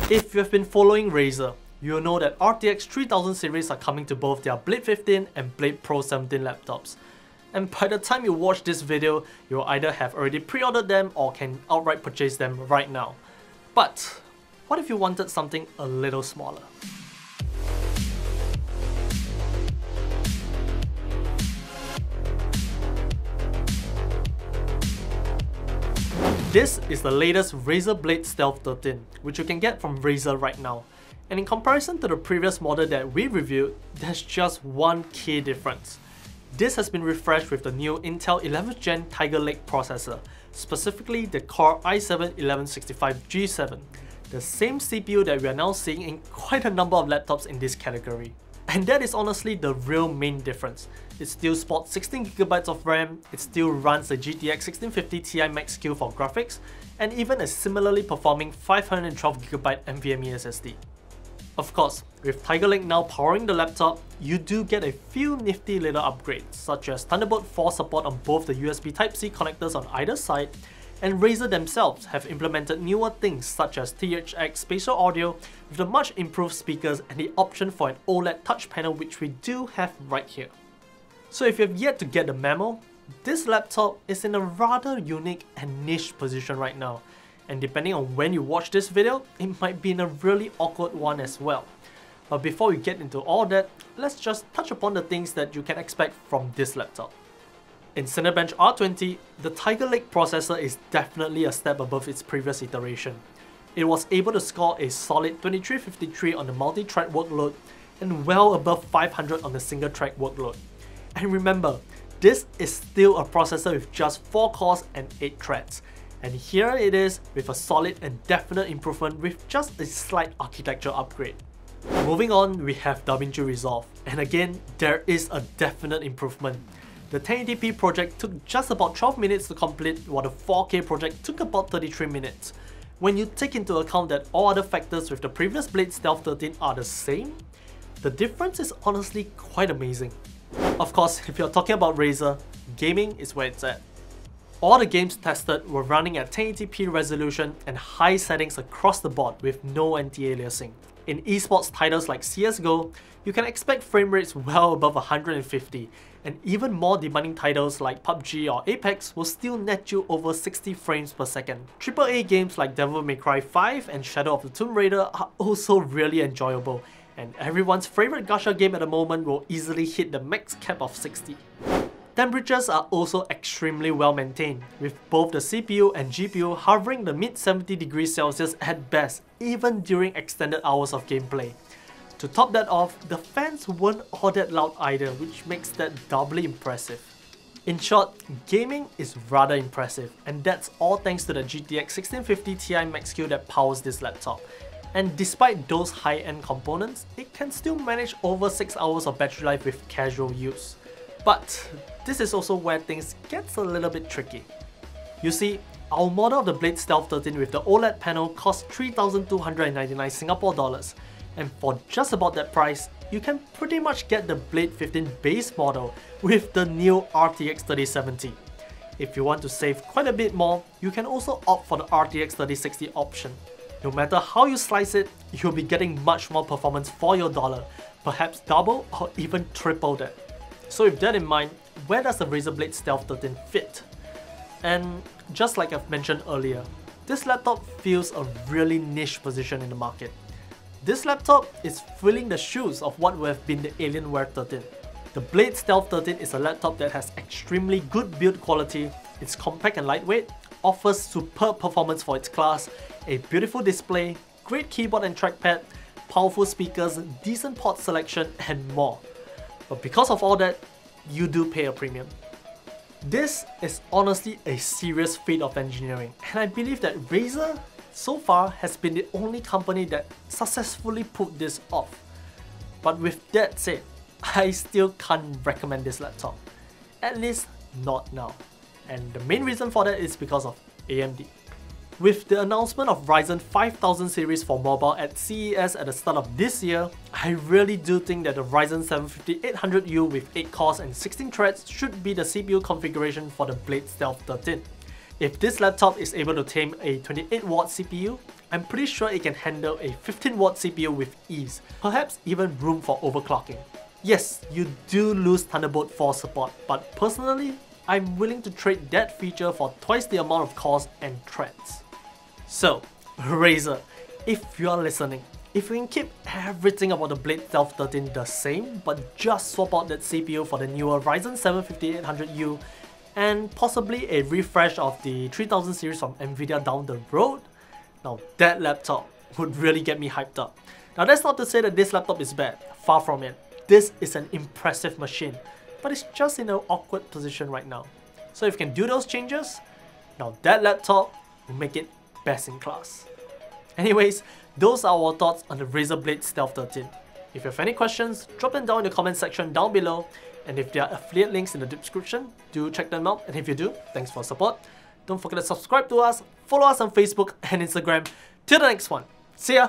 If you've been following Razer, you'll know that RTX 3000 series are coming to both their Blade 15 and Blade Pro 17 laptops. And by the time you watch this video, you'll either have already pre-ordered them or can outright purchase them right now. But what if you wanted something a little smaller? This is the latest Razer Blade Stealth 13, which you can get from Razer right now. And in comparison to the previous model that we reviewed, there's just one key difference. This has been refreshed with the new Intel 11th Gen Tiger Lake processor, specifically the Core i7-1165G7, the same CPU that we are now seeing in quite a number of laptops in this category. And that is honestly the real main difference. It still sports 16GB of RAM, it still runs the GTX 1650 Ti Max-Q for graphics, and even a similarly performing 512GB NVMe SSD. Of course, with Tiger Lake now powering the laptop, you do get a few nifty little upgrades, such as Thunderbolt 4 support on both the USB Type-C connectors on either side, and Razer themselves have implemented newer things such as THX spatial audio with the much improved speakers and the option for an OLED touch panel, which we do have right here. So if you have yet to get the memo, this laptop is in a rather unique and niche position right now, and depending on when you watch this video, it might be in a really awkward one as well. But before we get into all that, let's just touch upon the things that you can expect from this laptop. In Cinebench R2, the Tiger Lake processor is definitely a step above its previous iteration. It was able to score a solid 2353 on the multi-thread workload and well above 500 on the single-thread workload. And remember, this is still a processor with just 4 cores and 8 threads. And here it is with a solid and definite improvement with just a slight architecture upgrade. Moving on, we have DaVinci Resolve, and again, there is a definite improvement. The 1080p project took just about 12 minutes to complete, while the 4K project took about 33 minutes. When you take into account that all other factors with the previous Blade Stealth 13 are the same, the difference is honestly quite amazing. Of course, if you're talking about Razer, gaming is where it's at. All the games tested were running at 1080p resolution and high settings across the board with no anti-aliasing. In esports titles like CSGO, you can expect frame rates well above 150, and even more demanding titles like PUBG or Apex will still net you over 60 frames per second. AAA games like Devil May Cry 5 and Shadow of the Tomb Raider are also really enjoyable, and everyone's favorite gacha game at the moment will easily hit the max cap of 60. Temperatures are also extremely well maintained, with both the CPU and GPU hovering the mid 70 degrees Celsius at best, even during extended hours of gameplay. To top that off, the fans weren't all that loud either, which makes that doubly impressive. In short, gaming is rather impressive, and that's all thanks to the GTX 1650 Ti Max-Q that powers this laptop. And despite those high-end components, it can still manage over 6 hours of battery life with casual use. But this is also where things gets a little bit tricky. You see, our model of the Blade Stealth 13 with the OLED panel costs 3,299 Singapore dollars, and for just about that price, you can pretty much get the Blade 15 base model with the new RTX 3070. If you want to save quite a bit more, you can also opt for the RTX 3060 option. No matter how you slice it, you'll be getting much more performance for your dollar, perhaps double or even triple that. So with that in mind, where does the Razer Blade Stealth 13 fit? And just like I've mentioned earlier, this laptop fills a really niche position in the market. This laptop is filling the shoes of what would have been the Alienware 13. The Blade Stealth 13 is a laptop that has extremely good build quality, it's compact and lightweight, offers superb performance for its class, a beautiful display, great keyboard and trackpad, powerful speakers, decent port selection, and more. But because of all that, you do pay a premium. This is honestly a serious feat of engineering, and I believe that Razer so far has been the only company that successfully pulled this off. But with that said, I still can't recommend this laptop, at least not now. And the main reason for that is because of AMD. With the announcement of Ryzen 5000 series for mobile at CES at the start of this year, I really do think that the Ryzen 7 5800U with 8 cores and 16 threads should be the CPU configuration for the Blade Stealth 13. If this laptop is able to tame a 28W CPU, I'm pretty sure it can handle a 15-watt CPU with ease, perhaps even room for overclocking. Yes, you do lose Thunderbolt 4 support, but personally, I'm willing to trade that feature for twice the amount of cores and threads. So, Razer, if you are listening, if you can keep everything about the Blade Stealth 13 the same, but just swap out that CPU for the newer Ryzen 7 5800U, and possibly a refresh of the 3000 series from NVIDIA down the road, now that laptop would really get me hyped up. Now that's not to say that this laptop is bad, far from it. This is an impressive machine, but it's just in an awkward position right now. So if you can do those changes, now that laptop will make it best in class. Anyways, those are our thoughts on the Razer Blade Stealth 13. If you have any questions, drop them down in the comment section down below, and if there are affiliate links in the description, do check them out, and if you do, thanks for support. Don't forget to subscribe to us, follow us on Facebook and Instagram. Till the next one, see ya!